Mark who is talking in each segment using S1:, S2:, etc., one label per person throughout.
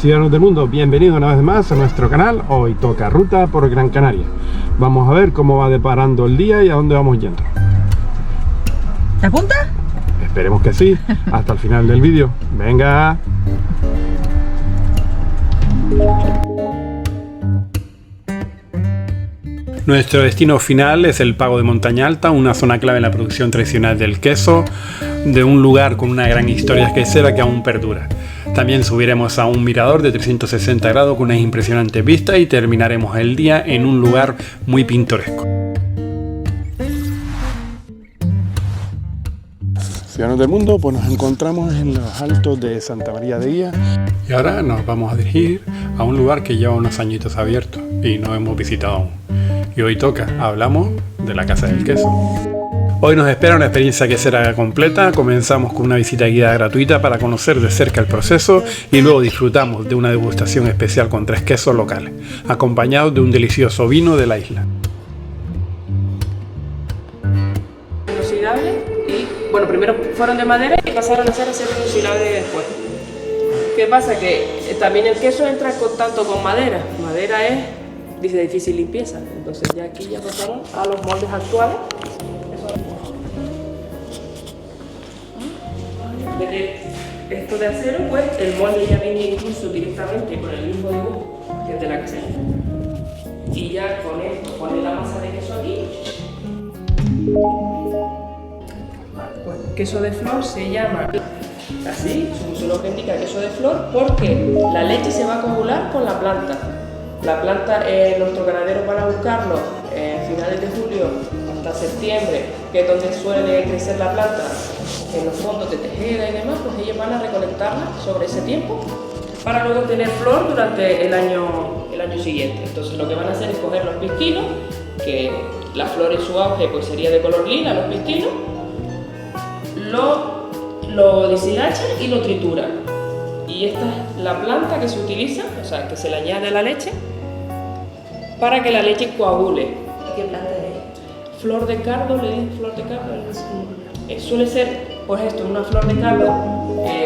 S1: Ciudadanos del mundo, bienvenidos una vez más a nuestro canal. Hoy toca ruta por Gran Canaria. Vamos a ver cómo va deparando el día y a dónde vamos yendo.
S2: ¿Te apunta?
S1: Esperemos que sí, hasta el final del vídeo. ¡Venga! Nuestro destino final es el Pago de Montaña Alta, una zona clave en la producción tradicional del queso, de un lugar con una gran historia quesera que aún perdura. También subiremos a un mirador de 360 grados con una impresionante vista y terminaremos el día en un lugar muy pintoresco. Ciudadanos del mundo, pues nos encontramos en los altos de Santa María de Guía y ahora nos vamos a dirigir a un lugar que lleva unos añitos abiertos y no hemos visitado aún. Y hoy toca, hablamos de la Casa del Queso. Hoy nos espera una experiencia quesera completa. Comenzamos con una visita guiada gratuita para conocer de cerca el proceso y luego disfrutamos de una degustación especial con 3 quesos locales, acompañados de un delicioso vino de la isla.
S3: Inoxidable y, bueno, primero fueron de madera y pasaron a ser acero inoxidable después. ¿Qué pasa? Que también el queso entra en contacto con madera. Madera es de difícil limpieza, entonces ya aquí ya pasaron a los moldes actuales. Desde esto de acero, pues el molde ya viene incluso directamente con el mismo dibujo que es de la casera. Y ya con esto pone la masa de queso aquí. Pues queso de flor se llama así, su nombre indica queso de flor, porque la leche se va a coagular con la planta. La planta, nuestros ganaderos van a buscarlo a finales de julio hasta septiembre, que es donde suele crecer la planta, en los fondos de tejeda y demás, pues ellos van a recolectarla sobre ese tiempo para luego tener flor durante el año siguiente. Entonces lo que van a hacer es coger los pisquinos, que la flor en su auge pues sería de color lila, los pisquinos, lo deshilachan y lo trituran. Y esta es la planta que se utiliza, o sea, que se le añade a la leche para que la leche coagule.
S2: ¿Qué planta es?
S3: Flor de cardo, le dicen flor de cardo. Suele ser, pues esto, una flor de cardo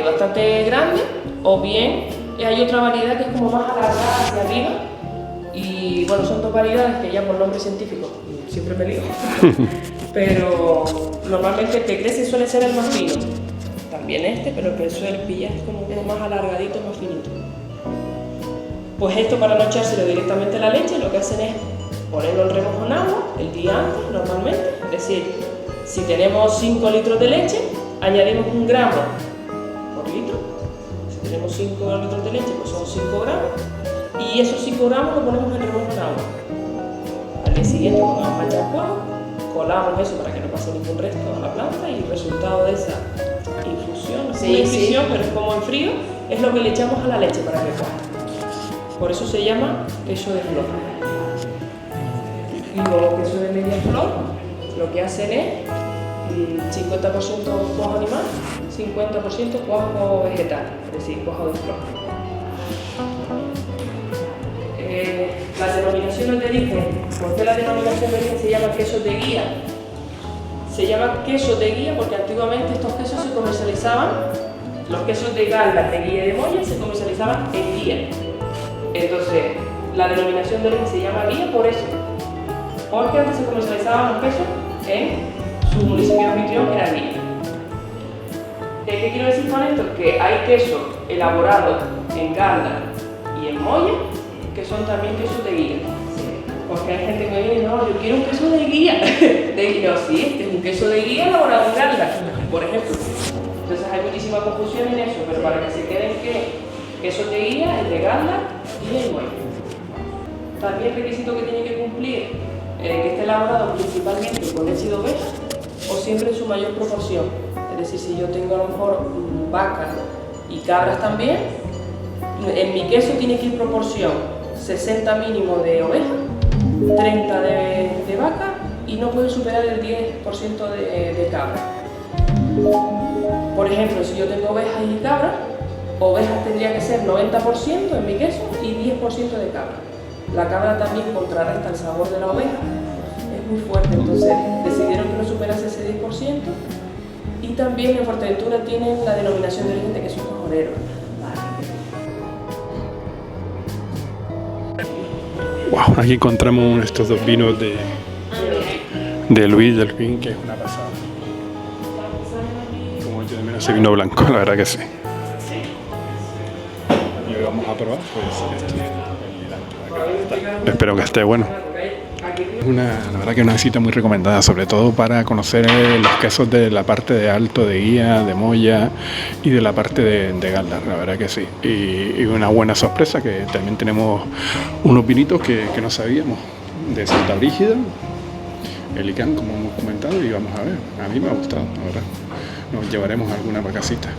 S3: bastante grande, o bien hay otra variedad que es como más alargada hacia arriba. Y bueno, son dos variedades que ya por nombre científico siempre me lío. Pero normalmente el que crece suele ser el más fino. También este, pero el que suele pillar es como más alargadito, más finito. Pues esto, para no echárselo directamente a la leche, lo que hacen es ponerlo en remojo en agua el día antes normalmente. Es decir, si tenemos 5 litros de leche, añadimos 1 gramo por litro. Si tenemos 5 litros de leche, pues son 5 gramos. Y esos 5 gramos lo ponemos en remojo en agua. Al día siguiente, cuando vamos a echar fuego, colamos eso para que no pase ningún resto a la planta, y el resultado de esa infusión, no es una infusión, pero es como en frío, es lo que le echamos a la leche para que cuaje. Por eso se llama queso de flor. Y luego queso de media flor, lo que hacen es 50% cuajo animal, 50% cuajo vegetal, es decir, cuajo de flor. La denominación de origen, ¿por qué la denominación de origen se llama queso de guía? Se llama queso de guía porque antiguamente estos quesos se comercializaban, los quesos de Galda, de Guía y de Moya, se comercializaban en guía. Entonces, la denominación de origen se llama guía por eso, porque antes se comercializaban los quesos en su municipio anfitrión, que era guía. ¿Qué quiero decir con esto? Que hay quesos elaborados en Galda y en Moya, que son también quesos de guía. Porque hay gente que me dice, no, yo quiero un queso de guía. No, sí, este es un queso de guía elaborado en Galda, por ejemplo. Entonces hay muchísima confusión en eso, pero para que se queden que queso de guía es de Galda y de Moya. También el requisito que tiene que cumplir, que esté elaborado principalmente con leche de oveja o siempre en su mayor proporción. Es decir, si yo tengo a lo mejor vacas y cabras también, en mi queso tiene que ir proporción 60 mínimo de oveja, 30 de vaca y no puede superar el 10% de cabra. Por ejemplo, si yo tengo ovejas y cabras, ovejas tendría que ser 90% en mi queso y 10% de cabra. La cabra también contrarresta el sabor de la oveja, es muy fuerte, entonces decidieron que no superase ese 10%. Y también en Fuerteventura tienen la denominación de origen de queso majorero.
S1: Wow, aquí encontramos estos dos vinos de Luis Delfín, que es una pasada. Como yo de menos ese vino blanco, la verdad que sí. Y hoy vamos a probar pues este. Espero que esté bueno. La verdad que es una visita muy recomendada, sobre todo para conocer los quesos de la parte de Alto de Guía, de Moya y de la parte de Galdar, la verdad que sí. Y una buena sorpresa, que también tenemos unos vinitos que no sabíamos, de Santa Brígida, el Icán, como hemos comentado, y vamos a ver, a mí me ha gustado, la verdad. Nos llevaremos alguna vacacita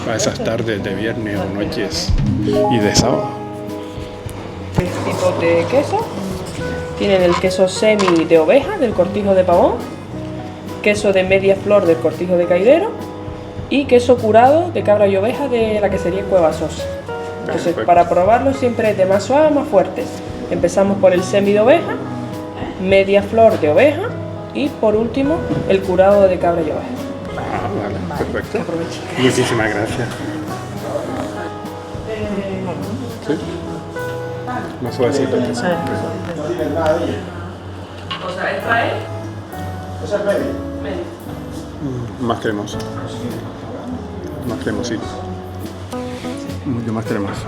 S1: para esas tardes de viernes o noches y de sábado.
S3: Tres tipos de queso. Tienen el queso semi de oveja del Cortijo de Pavón, queso de media flor del Cortijo de Caidero y queso curado de cabra y oveja de la quesería Cuevasos. Entonces,
S1: Perfecto.
S3: para probarlo siempre de más suave a más fuerte. Empezamos por el semi de oveja, media flor de oveja y por último el curado de cabra y oveja.
S1: Ah, vale, perfecto. Muchísimas gracias. ¿Sí? Más suavecito.
S3: O sea, esta es medio.
S1: Más cremoso. Más cremosito. Mucho más cremoso.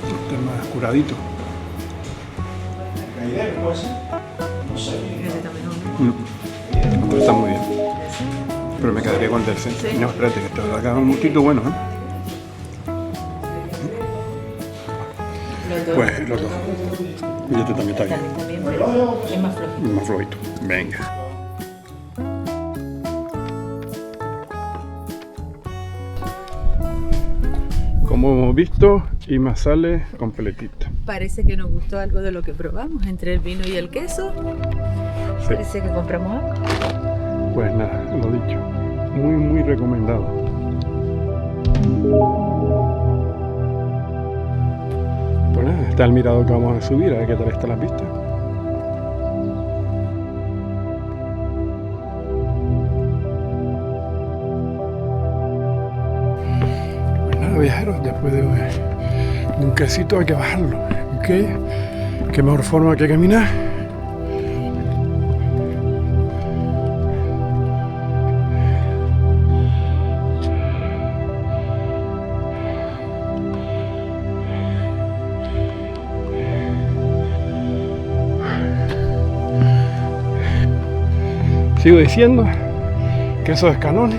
S1: Este es más curadito. Pero está muy bien. Pero me quedaría con el centro. No, espérate, que esto de acá es un poquito bueno, ¿eh? Pues los dos. Y este también está bien.
S2: Es más flojito.
S1: Más flojito. Venga. Como hemos visto, Ima sale completita.
S2: Parece que nos gustó algo de lo que probamos, entre el vino y el queso.
S1: Sí.
S2: Parece que compramos algo.
S1: Pues nada, lo dicho. Muy, muy recomendado. Pues nada, está el mirador que vamos a subir, a ver qué tal está la pista. Pues nada, viajeros, después de un quesito hay que bajarlo. ¿Ok? ¿Qué mejor forma que caminar? Sigo diciendo que esos escalones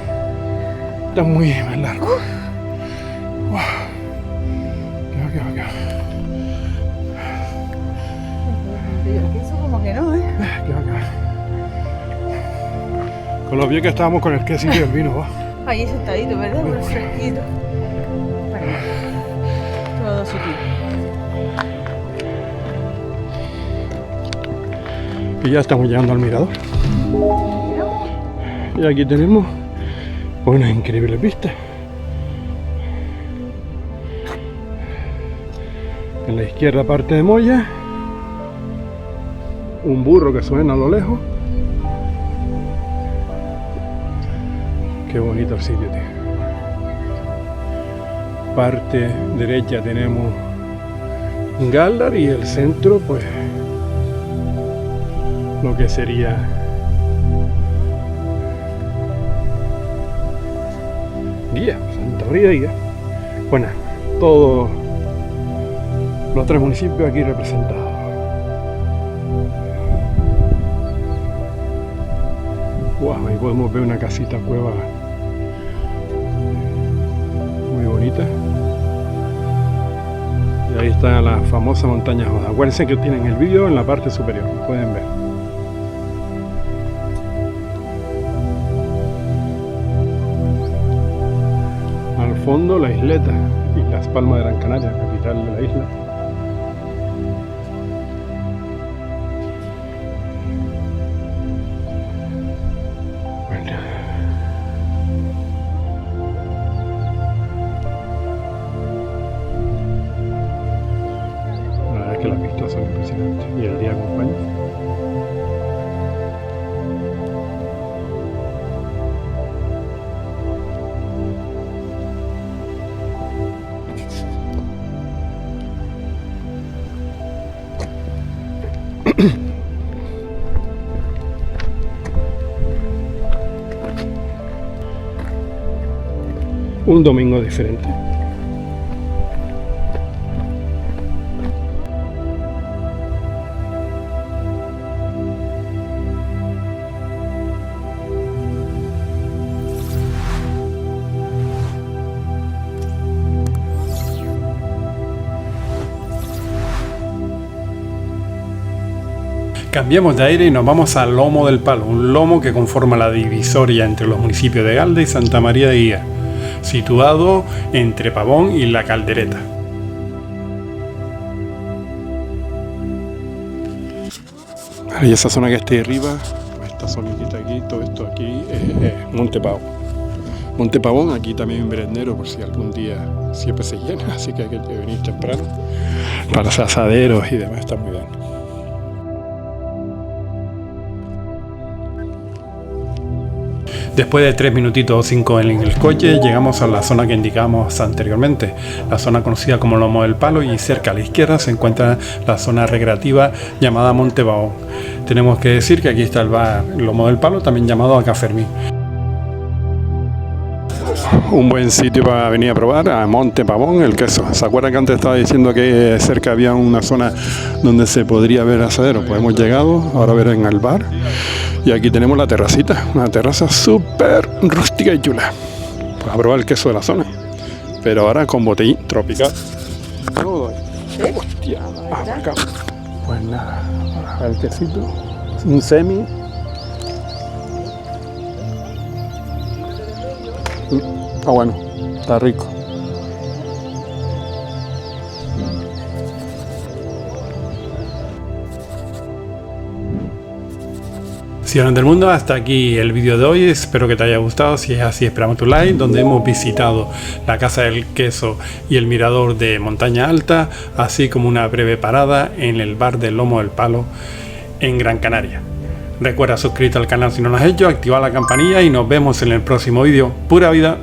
S1: están muy más largos. Wow.
S2: El queso como que no, ¿eh?
S1: Qué bacán. Con lo bien que estábamos con el queso y el vino, va.
S2: Ahí sentadito, ¿verdad? Muy fresquito. Bueno, todo sutil.
S1: Y ya estamos llegando al mirador. Y aquí tenemos una increíble pista. En la izquierda parte de Moya, un burro que suena a lo lejos. Qué bonito el sitio, tío. Parte derecha tenemos Galdar y el centro, pues, lo que sería Guía, Santa María de Guía. Bueno, todos los tres municipios aquí representados. Wow, ahí podemos ver una casita cueva muy bonita. Y ahí está la famosa montaña Joda. Acuérdense que tienen el vídeo en la parte superior, lo pueden ver. Al fondo la isleta y Las Palmas de Gran Canaria, capital de la isla. Bueno. La verdad es que las vistas son impresionantes y el día acompaña. un domingo diferente. Cambiamos de aire y nos vamos al Lomo del Palo, un lomo que conforma la divisoria entre los municipios de Galda y Santa María de Guía, situado entre Pavón y La Caldereta. Y esa zona que está ahí arriba, esta zonita aquí, todo esto aquí es Monte Pavón. Monte Pavón, aquí también en Berendero, por si algún día siempre se llena, así que hay que venir temprano para hacer asaderos y demás, está muy bien. Después de 3 minutitos o 5 en el coche, llegamos a la zona que indicamos anteriormente, la zona conocida como Lomo del Palo, y cerca a la izquierda se encuentra la zona recreativa llamada Monte Pavón. Tenemos que decir que aquí está el bar Lomo del Palo, también llamado Acá Fermín. Un buen sitio para venir a probar a Monte Pavón, el queso. ¿Se acuerdan que antes estaba diciendo que cerca había una zona donde se podría ver asadero? Pues hemos llegado, ahora verán al bar. Y aquí tenemos la terracita, una terraza súper rústica y chula. Pues a probar el queso de la zona. Pero ahora con botellín tropical. Todo. Hostia, acá. Pues nada, ahora el quesito. Un semi. Está bueno, está rico. Ciudadanos del mundo, hasta aquí el vídeo de hoy, espero que te haya gustado. Si es así, esperamos tu like, donde hemos visitado la Casa del Queso y el mirador de Montaña Alta, así como una breve parada en el bar del Lomo del Palo en Gran Canaria. Recuerda suscribirte al canal si no lo has hecho, activar la campanilla y nos vemos en el próximo vídeo. Pura vida.